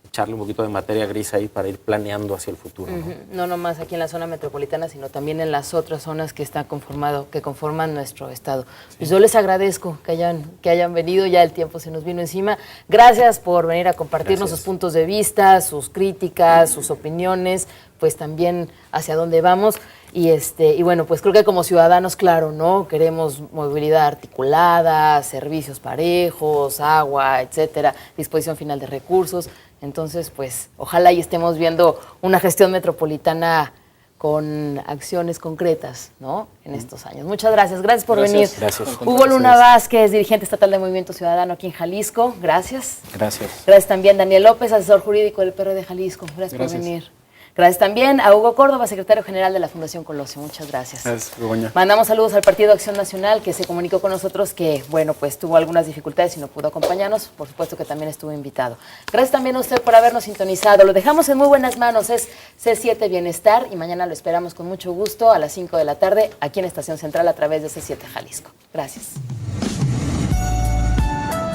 echarle un poquito de materia gris ahí para ir planeando hacia el futuro, ¿no? No nomás aquí en la zona metropolitana, sino también en las otras zonas que conforman nuestro estado. Pues yo les agradezco que hayan venido, ya el tiempo se nos vino encima. Gracias por venir a compartirnos sus puntos de vista, sus críticas, sus opiniones, pues también hacia dónde vamos. Y bueno, pues creo que como ciudadanos, claro, ¿no? Queremos movilidad articulada, servicios parejos, agua, etcétera, disposición final de recursos. Entonces, pues, ojalá y estemos viendo una gestión metropolitana con acciones concretas, ¿no? En estos años. Muchas gracias. Gracias por venir. Gracias. Hugo Luna Vázquez, dirigente estatal de Movimiento Ciudadano aquí en Jalisco. Gracias. Gracias. Gracias también Daniel López, asesor jurídico del PRD de Jalisco. Gracias por venir. Gracias también a Hugo Córdoba, secretario general de la Fundación Colosio. Muchas gracias. Gracias, Begoña. Mandamos saludos al Partido Acción Nacional, que se comunicó con nosotros que, bueno, pues tuvo algunas dificultades y no pudo acompañarnos. Por supuesto que también estuvo invitado. Gracias también a usted por habernos sintonizado. Lo dejamos en muy buenas manos. Es C7 Bienestar y mañana lo esperamos con mucho gusto a las 5 de la tarde aquí en Estación Central a través de C7 Jalisco. Gracias.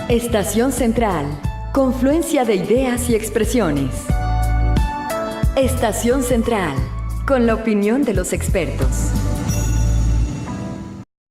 Estación Central. Confluencia de ideas y expresiones. Estación Central, con la opinión de los expertos.